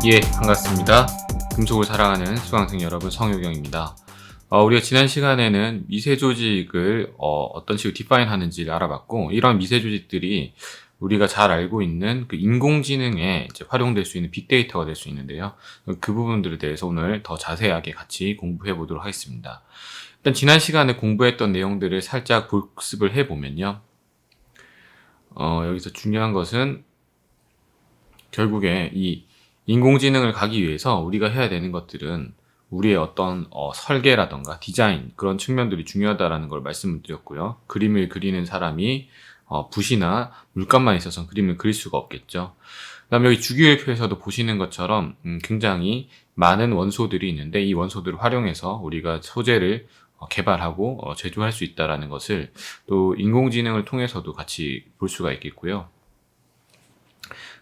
예, 반갑습니다. 금속을 사랑하는 수강생 여러분, 성효경입니다. 우리가 지난 시간에는 미세 조직을 어떤 식으로 디파인 하는지를 알아봤고, 이런 미세 조직들이 우리가 잘 알고 있는 그 인공지능에 이제 활용될 수 있는 빅데이터가 될 수 있는데요. 그 부분들에 대해서 오늘 더 자세하게 같이 공부해 보도록 하겠습니다. 일단 지난 시간에 공부했던 내용들을 살짝 복습을 해보면요. 여기서 중요한 것은 결국에 이 인공지능을 가기 위해서 우리가 해야 되는 것들은 우리의 어떤 설계라던가 디자인, 그런 측면들이 중요하다라는 걸 말씀을 드렸고요. 그림을 그리는 사람이 붓이나 물감만 있어서는 그림을 그릴 수가 없겠죠. 그다음에 여기 주기율표에서도 보시는 것처럼 굉장히 많은 원소들이 있는데, 이 원소들을 활용해서 우리가 소재를 개발하고 제조할 수 있다라는 것을 또 인공지능을 통해서도 같이 볼 수가 있겠고요.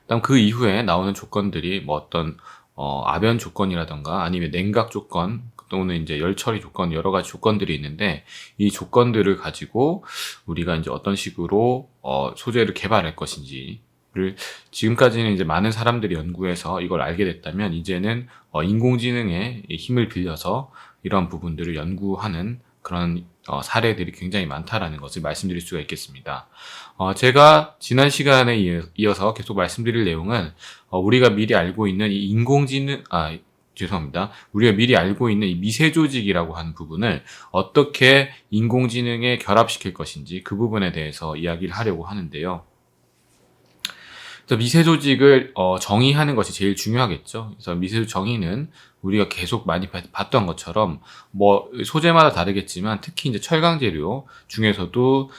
그다음 그 이후에 나오는 조건들이 뭐 어떤 압연 조건이라던가 아니면 냉각 조건 또는 이제 열 처리 조건, 여러 가지 조건들이 있는데, 이 조건들을 가지고 우리가 이제 어떤 식으로 소재를 개발할 것인지를 지금까지는 이제 많은 사람들이 연구해서 이걸 알게 됐다면, 이제는 인공지능의 힘을 빌려서 이런 부분들을 연구하는 그런 사례들이 굉장히 많다라는 것을 말씀드릴 수가 있겠습니다. 제가 지난 시간에 이어서 계속 말씀드릴 내용은 우리가 미리 알고 있는 이 우리가 미리 알고 있는 이 미세 조직이라고 하는 부분을 어떻게 인공지능에 결합시킬 것인지, 그 부분에 대해서 이야기를 하려고 하는데요. 그래서 미세 조직을 정의하는 것이 제일 중요하겠죠. 그래서 미세 조직 정의는 우리가 계속 많이 봤던 것처럼 뭐 소재마다 다르겠지만, 특히 이제 철강 재료 중에서도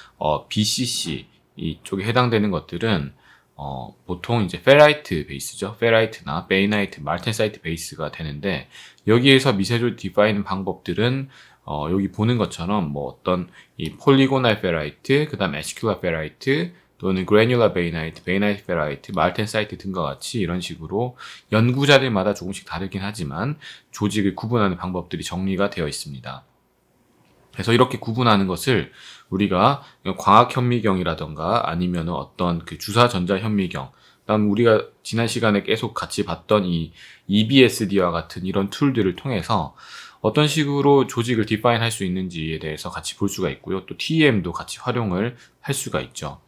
BCC 이쪽에 해당되는 것들은 보통 이제 페라이트 베이스죠. 페라이트나 베이나이트, 말텐사이트 베이스가 되는데, 여기에서 미세 조직 디파인 방법들은 여기 보는 것처럼 뭐 어떤 이 폴리고날 페라이트, 그다음 에시큘라 페라이트, 또는 그래뉴라 베이나이트, 베이나이트 페라이트, 말텐사이트 등과 같이 이런 식으로 연구자들마다 조금씩 다르긴 하지만 조직을 구분하는 방법들이 정리가 되어 있습니다. 그래서 이렇게 구분하는 것을 우리가 광학현미경이라던가 아니면 어떤 그 주사전자현미경, 그다음 우리가 지난 시간에 계속 같이 봤던 이 EBSD와 같은 이런 툴들을 통해서 어떤 식으로 조직을 디파인 할 수 있는지에 대해서 같이 볼 수가 있고요. 또 TEM도 같이 활용을 할 수가 있죠.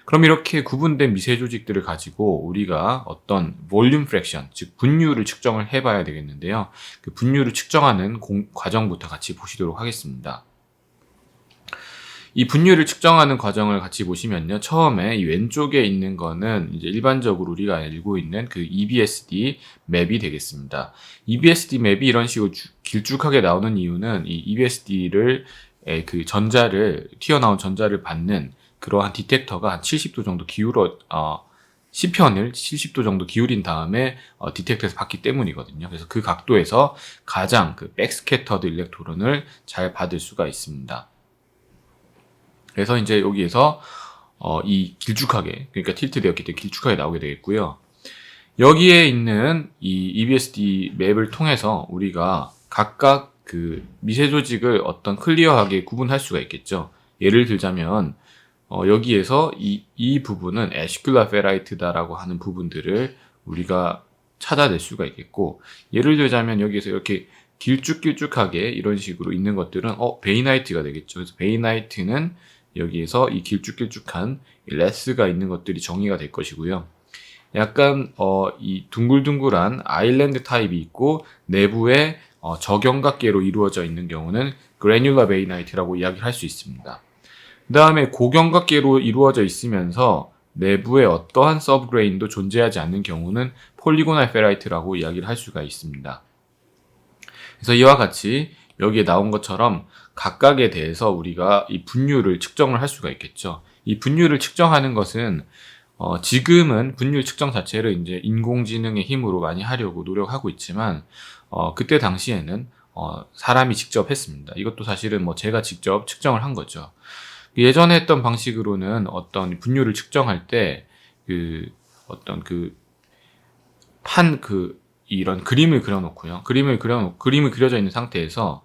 그럼 이렇게 구분된 미세 조직들을 가지고 우리가 어떤 볼륨 프랙션, 즉 분율을 측정을 해봐야 되겠는데요. 그 분율을 측정하는 과정부터 같이 보시도록 하겠습니다. 이 분율을 측정하는 과정을 같이 보시면요. 처음에 이 왼쪽에 있는 거는 이제 일반적으로 우리가 알고 있는 그 EBSD 맵이 되겠습니다. EBSD 맵이 이런 식으로 길쭉하게 나오는 이유는 이 EBSD를 그 튀어나온 전자를 받는 그러한 디텍터가 한 70도 정도 C편을 70도 정도 기울인 다음에 디텍터에서 받기 때문이거든요. 그래서 그 각도에서 가장 그 백스캐터드 일렉트론을 잘 받을 수가 있습니다. 그래서 이제 여기에서 이 길쭉하게, 그러니까 틸트 되었기 때문에 길쭉하게 나오게 되겠고요. 여기에 있는 이 EBSD 맵을 통해서 우리가 각각 그 미세 조직을 어떤 클리어하게 구분할 수가 있겠죠. 예를 들자면 여기에서 이 부분은 에시큘라 페라이트다라고 하는 부분들을 우리가 찾아낼 수가 있겠고, 예를 들자면 여기에서 이렇게 길쭉길쭉하게 이런 식으로 있는 것들은 베이나이트가 되겠죠. 그래서 베이나이트는 여기에서 이 길쭉길쭉한 레스가 있는 것들이 정의가 될 것이고요. 약간 이 둥글둥글한 아일랜드 타입이 있고 내부에 저경각계로 이루어져 있는 경우는 그래뉴라 베이나이트라고 이야기를 할 수 있습니다. 그 다음에 고경각계로 이루어져 있으면서 내부에 어떠한 서브그레인도 존재하지 않는 경우는 폴리고날 페라이트라고 이야기를 할 수가 있습니다. 그래서 이와 같이 여기에 나온 것처럼 각각에 대해서 우리가 이 분율을 측정을 할 수가 있겠죠. 이 분율을 측정하는 것은 지금은 분율 측정 자체를 이제 인공지능의 힘으로 많이 하려고 노력하고 있지만 그때 당시에는 사람이 직접 했습니다. 이것도 사실은 뭐 제가 직접 측정을 한 거죠. 예전에 했던 방식으로는 어떤 분율을 측정할 때 이런 그림을 그려놓고요. 그림이 그려져 있는 상태에서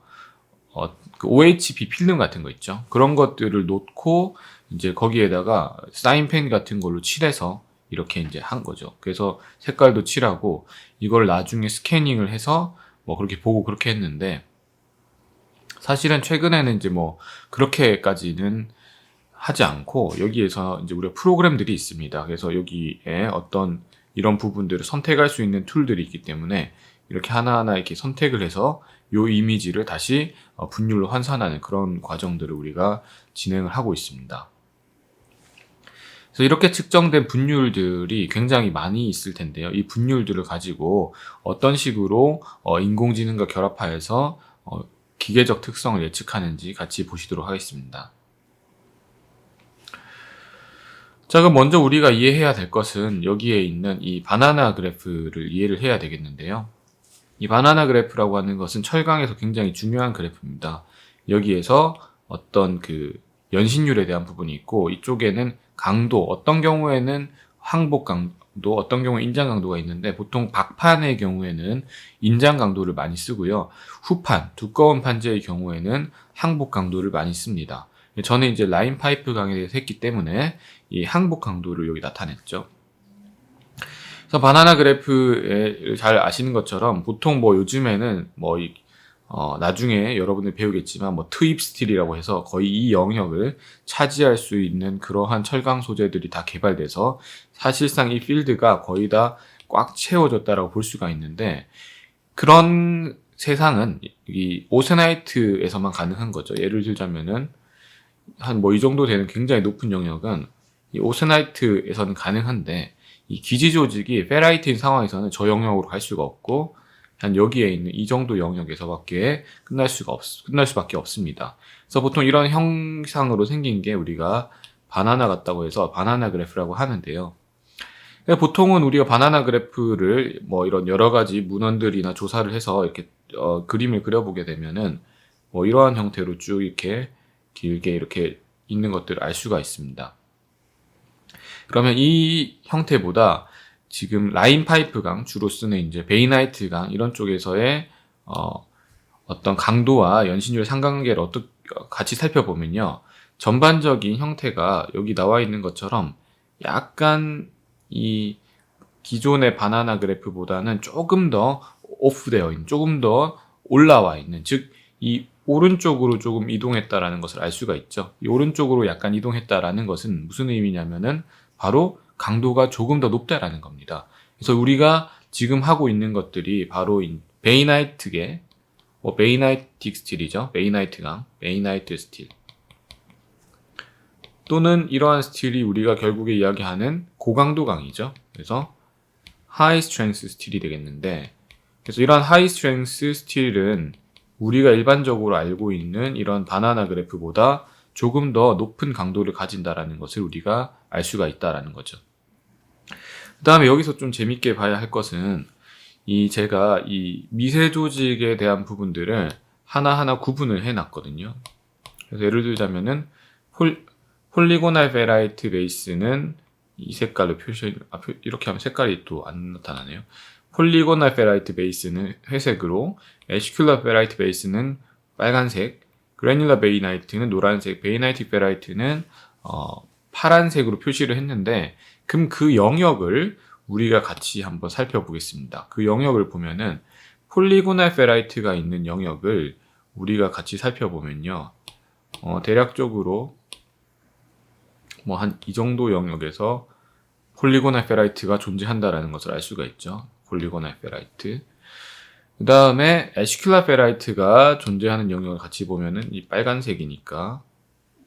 그 OHP 필름 같은 거 있죠. 그런 것들을 놓고 이제 거기에다가 사인펜 같은 걸로 칠해서 이렇게 이제 한 거죠. 그래서 색깔도 칠하고 이걸 나중에 스캐닝을 해서 뭐 그렇게 보고 그렇게 했는데, 사실은 최근에는 이제 뭐 그렇게까지는 하지 않고 여기에서 이제 우리가 프로그램들이 있습니다. 그래서 여기에 어떤 이런 부분들을 선택할 수 있는 툴들이 있기 때문에 이렇게 하나하나 이렇게 선택을 해서 요 이미지를 다시 분율로 환산하는 그런 과정들을 우리가 진행을 하고 있습니다. 그래서 이렇게 측정된 분율들이 굉장히 많이 있을 텐데요. 이 분율들을 가지고 어떤 식으로 인공지능과 결합하여서 기계적 특성을 예측하는지 같이 보시도록 하겠습니다. 자, 그럼 먼저 우리가 이해해야 될 것은 여기에 있는 이 바나나 그래프를 이해를 해야 되겠는데요. 이 바나나 그래프라고 하는 것은 철강에서 굉장히 중요한 그래프입니다. 여기에서 어떤 그 연신율에 대한 부분이 있고, 이쪽에는 강도, 어떤 경우에는 항복 강도, 어떤 경우에 인장 강도가 있는데, 보통 박판의 경우에는 인장 강도를 많이 쓰고요. 후판, 두꺼운 판재의 경우에는 항복 강도를 많이 씁니다. 저는 이제 라인 파이프 강에 대해서 했기 때문에 이 항복 강도를 여기 나타냈죠. 그래서 바나나 그래프에 잘 아시는 것처럼 보통 뭐 요즘에는 뭐 나중에 여러분들 배우겠지만 뭐 트윕 스틸이라고 해서 거의 이 영역을 차지할 수 있는 그러한 철강 소재들이 다 개발돼서 사실상 이 필드가 거의 다 꽉 채워졌다라고 볼 수가 있는데, 그런 세상은 이 오세나이트에서만 가능한 거죠. 예를 들자면은 한 뭐 이 정도 되는 굉장히 높은 영역은 이 오세나이트에서는 가능한데, 이 기지 조직이 페라이트인 상황에서는 저 영역으로 갈 수가 없고, 한 여기에 있는 이 정도 영역에서밖에 끝날 수밖에 없습니다. 그래서 보통 이런 형상으로 생긴 게 우리가 바나나 같다고 해서 바나나 그래프라고 하는데요. 보통은 우리가 바나나 그래프를 뭐 이런 여러 가지 문헌들이나 조사를 해서 이렇게 그림을 그려보게 되면은 뭐 이러한 형태로 쭉 이렇게 길게 이렇게 있는 것들을 알 수가 있습니다. 그러면 이 형태보다 지금 라인 파이프 강, 주로 쓰는 이제 베이나이트 강 이런 쪽에서의 어떤 강도와 연신율 상관관계를 같이 살펴보면요, 전반적인 형태가 여기 나와 있는 것처럼 약간 이 기존의 바나나 그래프보다는 조금 더 오프되어 있는, 조금 더 올라와 있는, 즉 이 오른쪽으로 조금 이동했다라는 것을 알 수가 있죠. 이 오른쪽으로 약간 이동했다라는 것은 무슨 의미냐면은 바로 강도가 조금 더 높다라는 겁니다. 그래서 우리가 지금 하고 있는 것들이 바로 베이나이트계, 베이나이틱 스틸이죠. 베이나이트 강, 베이나이트 스틸. 또는 이러한 스틸이 우리가 결국에 이야기하는 고강도 강이죠. 그래서 하이 스트렝스 스틸이 되겠는데, 그래서 이러한 하이 스트렝스 스틸은 우리가 일반적으로 알고 있는 이런 바나나 그래프보다 조금 더 높은 강도를 가진다라는 것을 우리가 알 수가 있다라는 거죠. 그 다음에 여기서 좀 재밌게 봐야 할 것은 제가 이 미세 조직에 대한 부분들을 하나하나 구분을 해놨거든요. 그래서 예를 들자면은 폴리고날 페라이트 베이스는 이 색깔로 이렇게 하면 색깔이 또 안 나타나네요. 폴리고날 페라이트 베이스는 회색으로, 에시큘러 페라이트 베이스는 빨간색, 그래뉼러 베이나이트는 노란색, 베이나이틱 페라이트는 파란색으로 표시를 했는데, 그럼 그 영역을 우리가 같이 한번 살펴보겠습니다. 그 영역을 보면은 폴리고날 페라이트가 있는 영역을 우리가 같이 살펴보면요, 대략적으로 뭐 한 이 정도 영역에서 폴리고날 페라이트가 존재한다라는 것을 알 수가 있죠. 폴리고날 페라이트. 그 다음에 에시큘러 페라이트가 존재하는 영역을 같이 보면은 이 빨간색이니까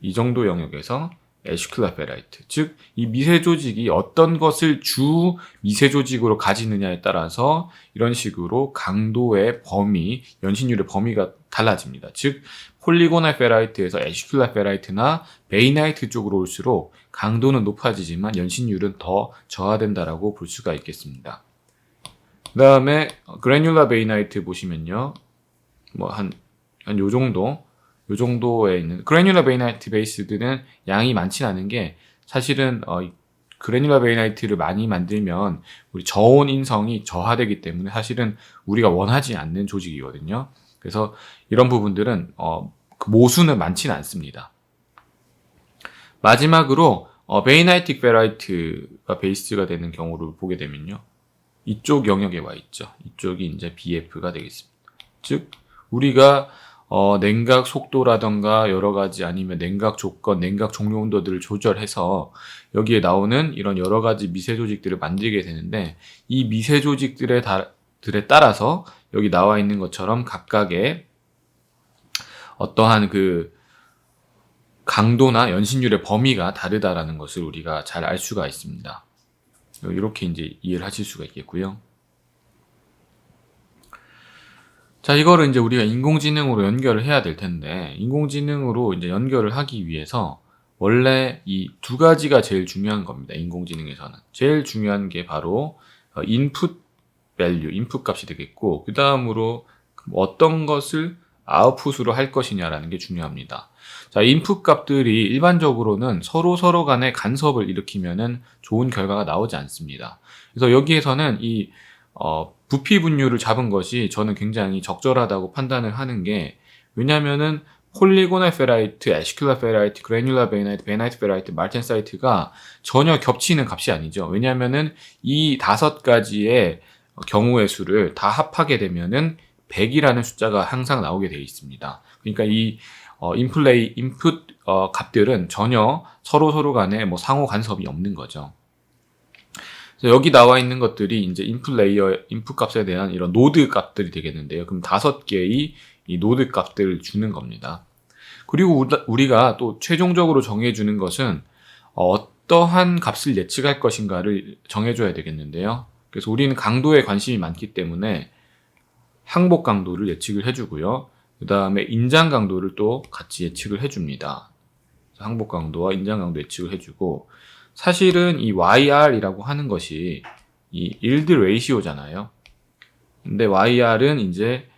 이 정도 영역에서 에시큘러 페라이트, 즉 이 미세 조직이 어떤 것을 주 미세 조직으로 가지느냐에 따라서 이런 식으로 강도의 범위, 연신율의 범위가 달라집니다. 즉 폴리고날 페라이트에서 에시큘러 페라이트나 베이나이트 쪽으로 올수록 강도는 높아지지만 연신율은 더 저하된다라고 볼 수가 있겠습니다. 그 다음에 그래뉼러 베이나이트 보시면요, 뭐 한 요 정도에 있는 그래뉼러 베이나이트 베이스들은 양이 많지 않은 게, 사실은 그래뉼러 베이나이트를 많이 만들면 우리 저온 인성이 저하되기 때문에 사실은 우리가 원하지 않는 조직이거든요. 그래서 이런 부분들은 모수는 많지는 않습니다. 마지막으로 베이나이틱 페라이트가 베이스가 되는 경우를 보게 되면요. 이쪽 영역에 와 있죠. 이쪽이 이제 BF가 되겠습니다. 즉, 우리가 냉각 속도라던가 여러 가지 아니면 냉각 조건, 냉각 종료 온도들을 조절해서 여기에 나오는 이런 여러 가지 미세 조직들을 만들게 되는데 이 미세 조직들에 따라서 여기 나와 있는 것처럼 각각의 어떠한 그 강도나 연신율의 범위가 다르다라는 것을 우리가 잘 알 수가 있습니다. 이렇게 이제 이해를 하실 수가 있겠고요. 자, 이거를 이제 우리가 인공지능으로 연결을 해야 될 텐데, 인공지능으로 이제 연결을 하기 위해서 원래 이 두 가지가 제일 중요한 겁니다. 인공지능에서는. 제일 중요한 게 바로 인풋 밸류, 인풋 값이 되겠고, 그 다음으로 어떤 것을 아웃풋으로 할 것이냐라는 게 중요합니다. 자, 인풋 값들이 일반적으로는 서로 간에 간섭을 일으키면은 좋은 결과가 나오지 않습니다. 그래서 여기에서는 이 부피 분류를 잡은 것이 저는 굉장히 적절하다고 판단을 하는 게, 왜냐면은 폴리고널 페라이트, 에시큘러 페라이트, 그래뉼러 베나이트, 베나이트 페라이트, 말텐사이트가 전혀 겹치는 값이 아니죠. 왜냐면은 이 5가지의 경우의 수를 다 합하게 되면은 100이라는 숫자가 항상 나오게 되어 있습니다. 그러니까 이 인풋 값들은 전혀 서로 간에 뭐 상호 간섭이 없는 거죠. 그래서 여기 나와 있는 것들이 이제 인풋 값에 대한 이런 노드 값들이 되겠는데요. 그럼 5개의 이 노드 값들을 주는 겁니다. 그리고 우리가 또 최종적으로 정해주는 것은 어떠한 값을 예측할 것인가를 정해줘야 되겠는데요. 그래서 우리는 강도에 관심이 많기 때문에 항복 강도를 예측을 해주고요. 그 다음에 인장 강도를 또 같이 예측을 해줍니다. 항복 강도와 인장 강도 예측을 해주고, 사실은 이 YR이라고 하는 것이 이 yield ratio잖아요. 근데 YR은 이제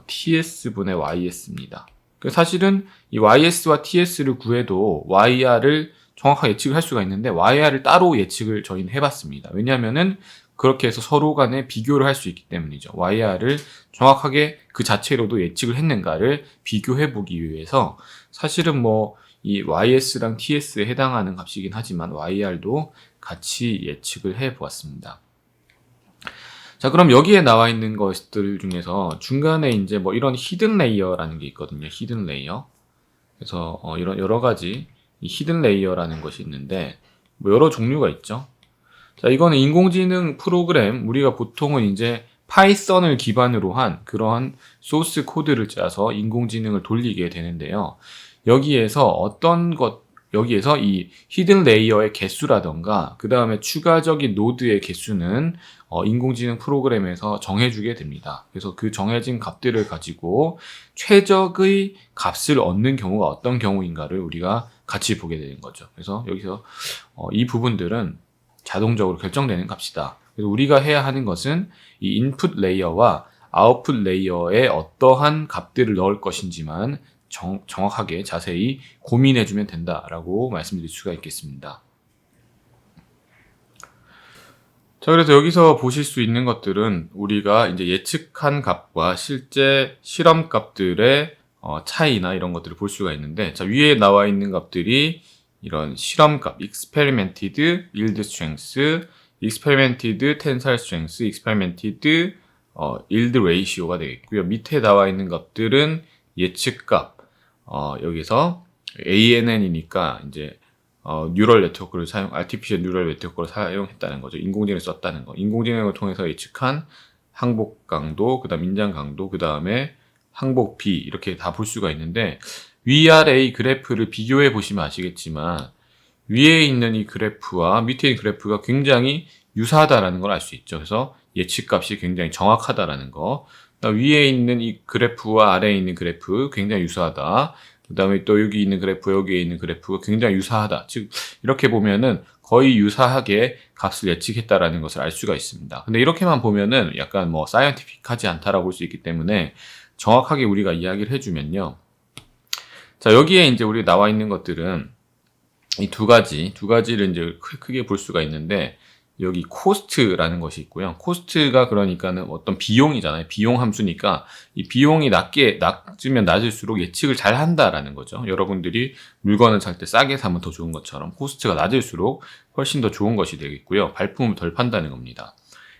TS분의 YS입니다. 사실은 이 YS와 TS를 구해도 YR을 정확하게 예측을 할 수가 있는데 YR을 따로 예측을 저희는 해봤습니다. 왜냐하면은 그렇게 해서 서로 간에 비교를 할 수 있기 때문이죠. YR을 정확하게 그 자체로도 예측을 했는가를 비교해 보기 위해서 사실은 뭐 이 YS랑 TS에 해당하는 값이긴 하지만 YR도 같이 예측을 해 보았습니다. 자, 그럼 여기에 나와 있는 것들 중에서 중간에 이제 뭐 이런 히든 레이어라는 게 있거든요. 히든 레이어. 그래서 이런 여러 가지 이 히든 레이어라는 것이 있는데 뭐 여러 종류가 있죠. 자, 이거는 인공지능 프로그램, 우리가 보통은 이제 파이썬을 기반으로 한 그러한 소스 코드를 짜서 인공지능을 돌리게 되는데요. 여기에서 이 히든 레이어의 개수라던가 그 다음에 추가적인 노드의 개수는 인공지능 프로그램에서 정해주게 됩니다. 그래서 그 정해진 값들을 가지고 최적의 값을 얻는 경우가 어떤 경우인가를 우리가 같이 보게 되는 거죠. 그래서 여기서 이 부분들은 자동적으로 결정되는 값이다. 그래서 우리가 해야 하는 것은 이 인풋 레이어와 아웃풋 레이어에 어떠한 값들을 넣을 것인지만 정확하게 자세히 고민해주면 된다라고 말씀드릴 수가 있겠습니다. 자, 그래서 여기서 보실 수 있는 것들은 우리가 이제 예측한 값과 실제 실험 값들의 차이나 이런 것들을 볼 수가 있는데, 자, 위에 나와 있는 값들이 이런 실험 값, experimented yield strength, experimented tensile strength, experimented yield ratio가 되겠고요. 밑에 나와 있는 값들은 예측값, 여기서 ANN이니까 이제 뉴럴 네트워크를 artificial neural 네트워크를 사용했다는 거죠. 인공지능을 썼다는 거. 인공지능을 통해서 예측한 항복 강도, 그 다음 인장 강도, 그 다음에 항복 비, 이렇게 다 볼 수가 있는데, 위아래 그래프를 비교해 보시면 아시겠지만 위에 있는 이 그래프와 밑에 있는 그래프가 굉장히 유사하다라는 걸 알 수 있죠. 그래서 예측값이 굉장히 정확하다라는 거. 위에 있는 이 그래프와 아래에 있는 그래프 굉장히 유사하다. 그 다음에 또 여기 있는 그래프, 여기에 있는 그래프가 굉장히 유사하다. 즉 이렇게 보면은 거의 유사하게 값을 예측했다라는 것을 알 수가 있습니다. 근데 이렇게만 보면은 약간 뭐 사이언티픽하지 않다라고 볼 수 있기 때문에 정확하게 우리가 이야기를 해주면요. 자, 여기에 이제 우리 나와 있는 것들은 이 두 가지를 이제 크게 볼 수가 있는데, 여기 코스트라는 것이 있고요. 코스트가 그러니까는 어떤 비용이잖아요. 비용 함수니까 이 비용이 낮으면 낮을수록 예측을 잘 한다라는 거죠. 여러분들이 물건을 살 때 싸게 사면 더 좋은 것처럼 코스트가 낮을수록 훨씬 더 좋은 것이 되겠고요. 발품을 덜 판다는 겁니다.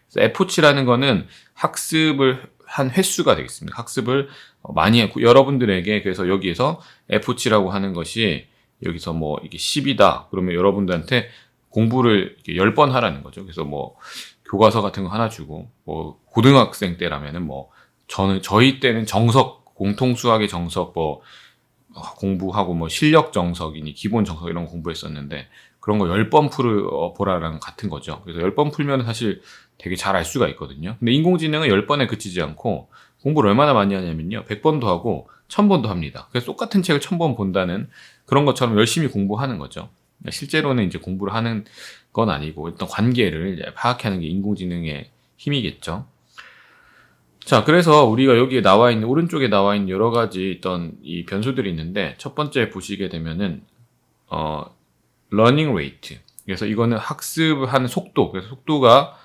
그래서 F치라는 거는 학습을 한 횟수가 되겠습니다. 학습을 많이 했고 여러분들에게 그래서 여기에서 F치라고 하는 것이 여기서 뭐 이게 10이다. 그러면 여러분들한테 공부를 10번 하라는 거죠. 그래서 뭐 교과서 같은 거 하나 주고 뭐 고등학생 때라면은 뭐 저희 때는 정석 공통 수학의 정석 뭐 공부하고 뭐 실력 정석이니 기본 정석 이런 거 공부했었는데 그런 거 10번 보라랑 같은 거죠. 그래서 10번 풀면 사실 되게 잘 알 수가 있거든요. 근데 인공지능은 10번에 그치지 않고 공부를 얼마나 많이 하냐면요. 100번도 하고 1000번도 합니다. 그래서 똑같은 책을 1000번 본다는 그런 것처럼 열심히 공부하는 거죠. 실제로는 이제 공부를 하는 건 아니고 일단 관계를 이제 파악하는 게 인공지능의 힘이겠죠. 자, 그래서 우리가 여기에 나와 있는 오른쪽에 나와 있는 여러 가지 어떤 이 변수들이 있는데 첫 번째 보시게 되면은 learning rate. 그래서 이거는 학습하는 속도. 그래서 속도가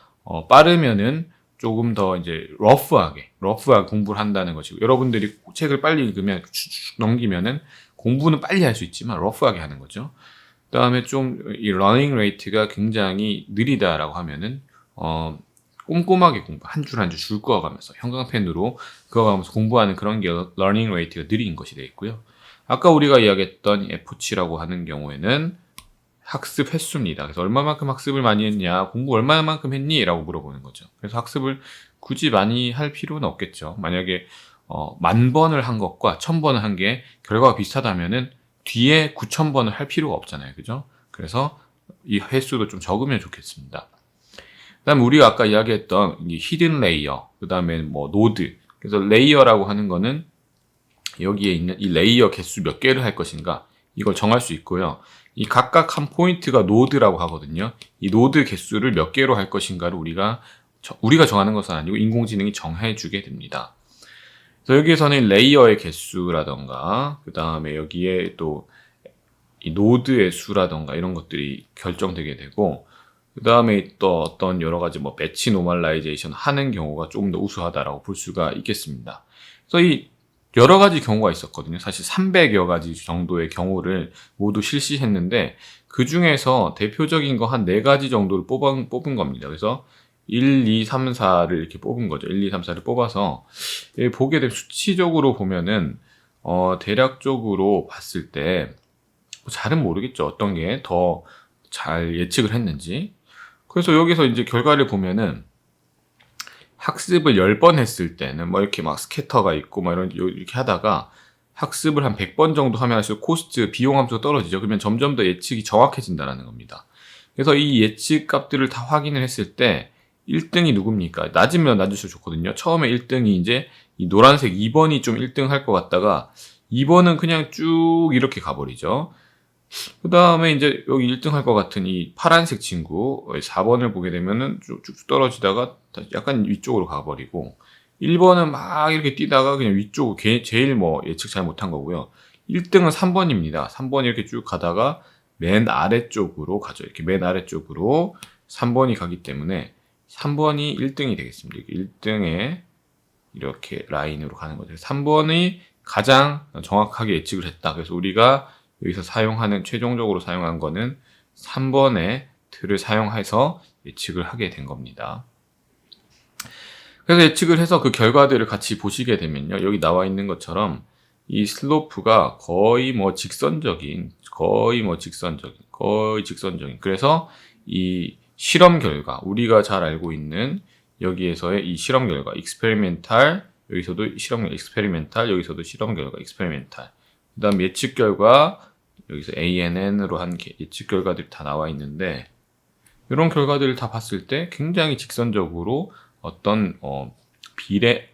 빠르면은 조금 더 이제 러프하게 공부를 한다는 것이고 여러분들이 책을 빨리 읽으면 쭉 넘기면은 공부는 빨리 할 수 있지만 러프하게 하는 거죠. 그다음에 좀 이 러닝 레이트가 굉장히 느리다라고 하면은 꼼꼼하게 공부 한 줄 한 줄 그어가면서 형광펜으로 그어가면서 공부하는 그런 게 러닝 레이트가 느린 것이 되겠고요. 아까 우리가 이야기했던 F치라고 하는 경우에는 학습 횟수입니다. 그래서 얼마만큼 학습을 많이 했냐, 공부 얼마만큼 했니? 라고 물어보는 거죠. 그래서 학습을 굳이 많이 할 필요는 없겠죠. 만약에 10,000번을 한 것과 1,000번을 한 게 결과가 비슷하다면은 뒤에 9,000번을 할 필요가 없잖아요. 그죠? 그래서 이 횟수도 좀 적으면 좋겠습니다. 그 다음에 우리가 아까 이야기했던 이 히든 레이어, 그 다음에 뭐 노드. 그래서 레이어라고 하는 거는 여기에 있는 이 레이어 개수 몇 개를 할 것인가 이걸 정할 수 있고요. 이 각각 한 포인트가 노드라고 하거든요. 이 노드 개수를 몇 개로 할 것인가를 우리가 정하는 것은 아니고 인공지능이 정해주게 됩니다. 그래서 여기에서는 레이어의 개수라던가 그 다음에 여기에 또 이 노드의 수라던가 이런 것들이 결정되게 되고 그 다음에 또 어떤 여러 가지 뭐 배치 노멀라이제이션 하는 경우가 조금 더 우수하다라고 볼 수가 있겠습니다. 그래서 이 여러 가지 경우가 있었거든요. 사실 300여 가지 정도의 경우를 모두 실시했는데 그 중에서 대표적인 거 한 4가지 정도를 뽑은 겁니다. 그래서 1, 2, 3, 4를 이렇게 뽑은 거죠. 1, 2, 3, 4를 뽑아서 보게 되면 수치적으로 보면은 대략적으로 봤을 때 잘은 모르겠죠. 어떤 게 더 잘 예측을 했는지. 그래서 여기서 이제 결과를 보면은 학습을 10번 했을 때는 뭐 이렇게 막 스캐터가 있고 막 이렇게 하다가 학습을 한 100번 정도 하면 할수록 코스트 비용 함수가 떨어지죠. 그러면 점점 더 예측이 정확해진다는 겁니다. 그래서 이 예측 값들을 다 확인을 했을 때 1등이 누굽니까? 낮으면 낮을수록 좋거든요. 처음에 1등이 이제 이 노란색 2번이 좀 1등 할 것 같다가 2번은 그냥 쭉 이렇게 가버리죠. 그 다음에 이제 여기 1등 할 것 같은 이 파란색 친구 4번을 보게 되면은 쭉쭉 떨어지다가 약간 위쪽으로 가버리고 1번은 막 이렇게 뛰다가 그냥 위쪽 제일 뭐 예측 잘 못한 거고요. 1등은 3번입니다. 3번이 이렇게 쭉 가다가 맨 아래쪽으로 가죠. 이렇게 맨 아래쪽으로 3번이 가기 때문에 3번이 1등이 되겠습니다. 1등에 이렇게 라인으로 가는 거죠. 3번이 가장 정확하게 예측을 했다. 그래서 우리가 여기서 최종적으로 사용한 거는 3번의 틀을 사용해서 예측을 하게 된 겁니다. 그래서 예측을 해서 그 결과들을 같이 보시게 되면요. 여기 나와 있는 것처럼 이 슬로프가 거의 직선적인. 그래서 이 실험 결과, 우리가 잘 알고 있는 여기에서의 이 실험 결과, 익스페리멘탈, 여기서도 실험 익스페리멘탈, 여기서도 실험 결과, 익스페리멘탈. 그 다음 예측 결과, 여기서 ANN으로 한 예측 결과들이 다 나와 있는데 이런 결과들을 다 봤을 때 굉장히 직선적으로 어떤 1에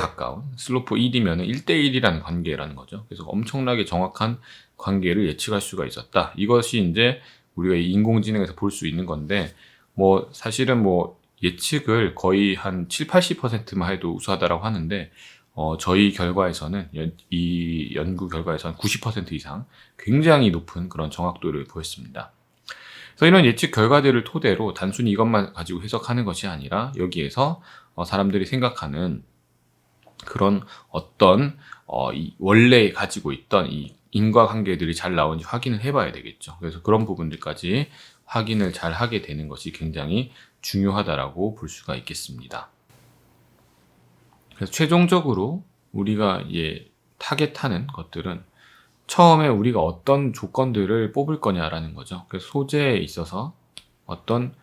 가까운 슬로프 1이면 1대1이라는 관계라는 거죠. 그래서 엄청나게 정확한 관계를 예측할 수가 있었다. 이것이 이제 우리가 인공지능에서 볼 수 있는 건데 사실은 예측을 거의 한 70-80%만 해도 우수하다라고 하는데 저희 결과에서는 이 연구 결과에서는 90% 이상 굉장히 높은 그런 정확도를 보였습니다. 그래서 이런 예측 결과들을 토대로 단순히 이것만 가지고 해석하는 것이 아니라 여기에서 사람들이 생각하는 그런 어떤 원래 가지고 있던 이 인과관계들이 잘 나오는지 확인을 해봐야 되겠죠. 그래서 그런 부분들까지 확인을 잘 하게 되는 것이 굉장히 중요하다라고 볼 수가 있겠습니다. 그래서 최종적으로 우리가 타겟하는 것들은 처음에 우리가 어떤 조건들을 뽑을 거냐라는 거죠. 그래서 소재에 있어서 어떤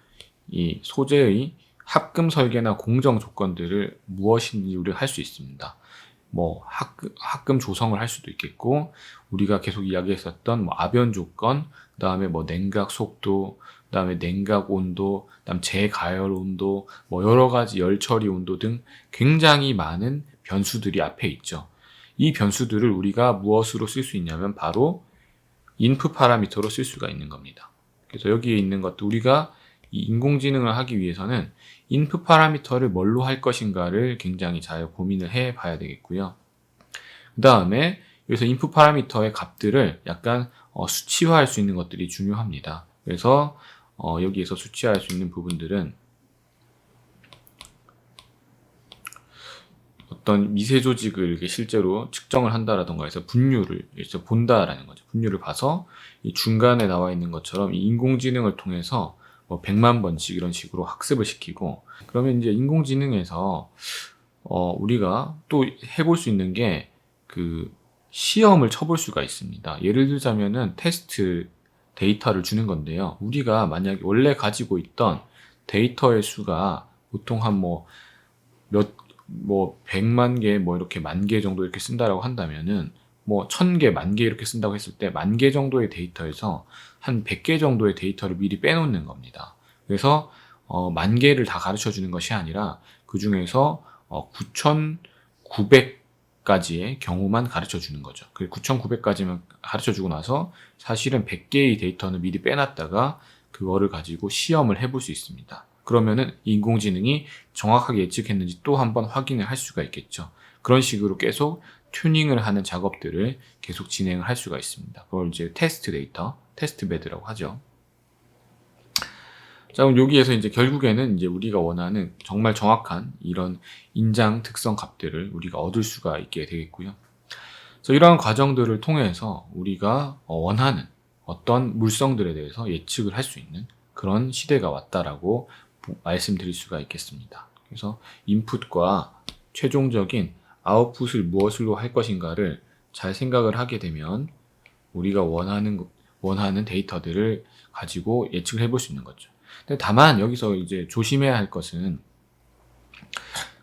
이 소재의 합금 설계나 공정 조건들을 무엇인지 우리가 할 수 있습니다. 뭐 합금 조성을 할 수도 있겠고, 우리가 계속 이야기했었던 뭐 아변 조건, 그다음에 뭐 냉각 속도, 그다음에 냉각 온도, 그다음 재가열 온도, 뭐 여러 가지 열 처리 온도 등 굉장히 많은 변수들이 앞에 있죠. 이 변수들을 우리가 무엇으로 쓸 수 있냐면 바로 인풋 파라미터로 쓸 수가 있는 겁니다. 그래서 여기에 있는 것도 우리가 이 인공지능을 하기 위해서는 인풋 파라미터를 뭘로 할 것인가를 굉장히 잘 고민을 해 봐야 되겠고요. 그 다음에 여기서 인풋 파라미터의 값들을 약간 수치화할 수 있는 것들이 중요합니다. 그래서 여기에서 수치화할 수 있는 부분들은 어떤 미세 조직을 이렇게 실제로 측정을 한다라던가 해서 분류를 이제 본다라는 거죠. 분류를 봐서 이 중간에 나와 있는 것처럼 이 인공지능을 통해서 뭐 100만 번씩 이런 식으로 학습을 시키고, 그러면 이제 인공지능에서 우리가 또 해볼 수 있는 게 그 시험을 쳐볼 수가 있습니다. 예를 들자면은 테스트 데이터를 주는 건데요. 우리가 만약에 원래 가지고 있던 데이터의 수가 보통 한 뭐 100만 개, 뭐 이렇게 10,000개 정도 이렇게 쓴다라고 한다면은 뭐 1000개, 10,000개 이렇게 쓴다고 했을 때 10,000개 정도의 데이터에서 한 100개 정도의 데이터를 미리 빼놓는 겁니다. 그래서 10,000개를 다 가르쳐 주는 것이 아니라 그 중에서 9,900가지의 경우만 가르쳐 주는 거죠. 그 9,900가지만 가르쳐 주고 나서 사실은 100개의 데이터는 미리 빼놨다가 그거를 가지고 시험을 해볼 수 있습니다. 그러면은 인공지능이 정확하게 예측했는지 또 한번 확인을 할 수가 있겠죠. 그런 식으로 계속 튜닝을 하는 작업들을 계속 진행을 할 수가 있습니다. 그걸 이제 테스트 데이터, 테스트 베드라고 하죠. 자, 그럼 여기에서 이제 결국에는 이제 우리가 원하는 정말 정확한 이런 인장 특성 값들을 우리가 얻을 수가 있게 되겠고요. 그래서 이러한 과정들을 통해서 우리가 원하는 어떤 물성들에 대해서 예측을 할 수 있는 그런 시대가 왔다라고 말씀드릴 수가 있겠습니다. 그래서 인풋과 최종적인 아웃풋을 무엇으로 할 것인가를 잘 생각을 하게 되면 우리가 원하는 데이터들을 가지고 예측을 해볼 수 있는 거죠. 근데 다만 여기서 이제 조심해야 할 것은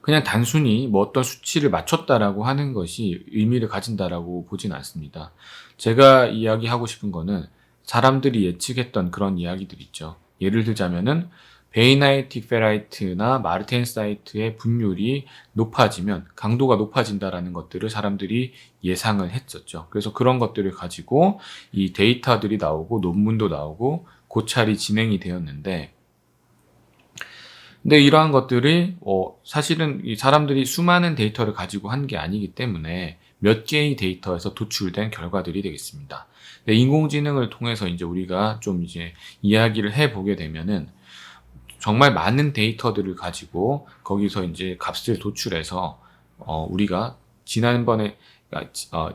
그냥 단순히 뭐 어떤 수치를 맞췄다라고 하는 것이 의미를 가진다라고 보진 않습니다. 제가 이야기하고 싶은 거는 사람들이 예측했던 그런 이야기들 있죠. 예를 들자면은 베이나이틱 페라이트나 마르텐사이트의 분율이 높아지면 강도가 높아진다라는 것들을 사람들이 예상을 했었죠. 그래서 그런 것들을 가지고 이 데이터들이 나오고 논문도 나오고 고찰이 진행이 되었는데, 근데 이러한 것들이 사실은 이 사람들이 수많은 데이터를 가지고 한 게 아니기 때문에 몇 개의 데이터에서 도출된 결과들이 되겠습니다. 근데 인공지능을 통해서 이제 우리가 좀 이제 이야기를 해보게 되면은 정말 많은 데이터들을 가지고 거기서 이제 값을 도출해서 우리가 지난번에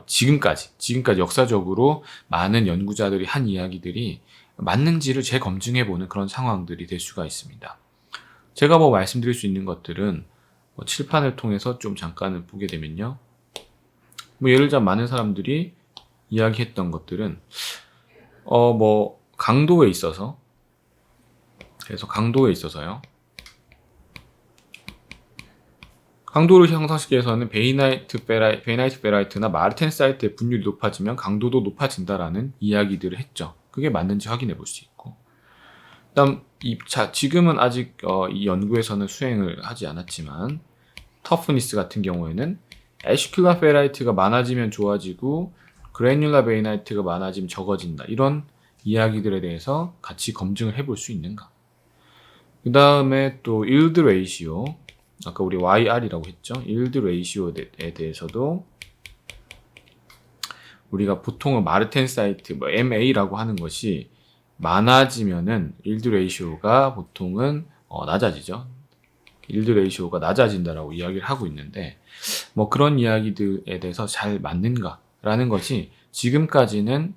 지금까지 역사적으로 많은 연구자들이 한 이야기들이 맞는지를 재검증해보는 그런 상황들이 될 수가 있습니다. 제가 뭐 말씀드릴 수 있는 것들은 칠판을 통해서 좀 잠깐 보게 되면요. 뭐 예를 들자 많은 사람들이 이야기했던 것들은 뭐 강도에 있어서요. 강도를 형성시키기 위해서는 베이나이트 페라이트나 마르텐사이트의 분율이 높아지면 강도도 높아진다라는 이야기들을 했죠. 그게 맞는지 확인해 볼 수 있고. 그다음 지금은 아직 이 연구에서는 수행을 하지 않았지만 터프니스 같은 경우에는 에시큐라 페라이트가 많아지면 좋아지고 그래뉼라 베이나이트가 많아지면 적어진다. 이런 이야기들에 대해서 같이 검증을 해볼 수 있는가. 그 다음에 또 yield ratio, 아까 우리 YR이라고 했죠. yield ratio에 대해서도 우리가 보통은 마르텐사이트, MA라고 하는 것이 많아지면은 일드 레이시오가 보통은 낮아지죠. 일드 레이시오가 낮아진다라고 이야기를 하고 있는데 뭐 그런 이야기들에 대해서 잘 맞는가라는 것이 지금까지는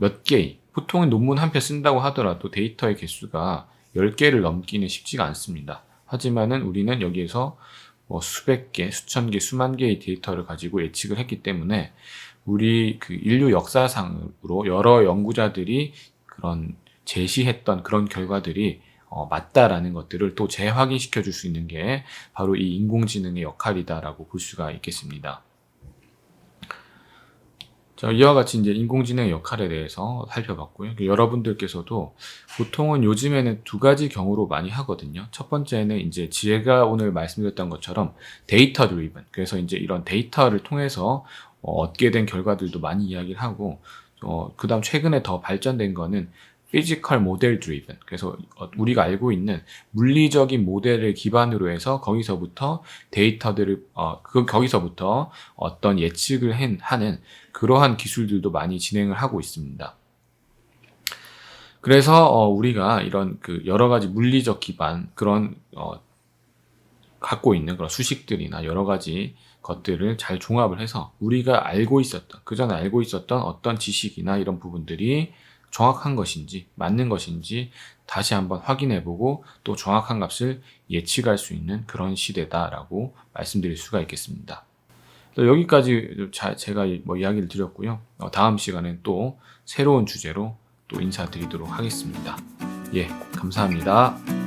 몇 개의 보통은 논문 한 편 쓴다고 하더라도 데이터의 개수가 10개를 넘기는 쉽지가 않습니다. 하지만은 우리는 여기에서 뭐 수백 개, 수천 개, 수만 개의 데이터를 가지고 예측을 했기 때문에 우리 그 인류 역사상으로 여러 연구자들이 그런 제시했던 그런 결과들이 맞다라는 것들을 또 재확인시켜 줄 수 있는 게 바로 이 인공지능의 역할이다라고 볼 수가 있겠습니다. 자, 이와 같이 이제 인공지능의 역할에 대해서 살펴봤고요. 여러분들께서도 보통은 요즘에는 두 가지 경우로 많이 하거든요. 첫 번째는 이제 제가 오늘 말씀드렸던 것처럼 데이터 드리븐. 그래서 이제 이런 데이터를 통해서 얻게 된 결과들도 많이 이야기를 하고, 그 다음 최근에 더 발전된 거는 피지컬 모델 드리븐. 그래서 우리가 알고 있는 물리적인 모델을 기반으로 해서 거기서부터 데이터들을, 거기서부터 어떤 예측을 하는 그러한 기술들도 많이 진행을 하고 있습니다. 그래서 우리가 이런 그 여러 가지 물리적 기반 그런 갖고 있는 그런 수식들이나 여러 가지 것들을 잘 종합을 해서 우리가 알고 있었던 그전에 알고 있었던 어떤 지식이나 이런 부분들이 정확한 것인지 맞는 것인지 다시 한번 확인해보고 또 정확한 값을 예측할 수 있는 그런 시대다라고 말씀드릴 수가 있겠습니다. 여기까지 제가 뭐 이야기를 드렸고요. 다음 시간엔 또 새로운 주제로 또 인사드리도록 하겠습니다. 예, 감사합니다.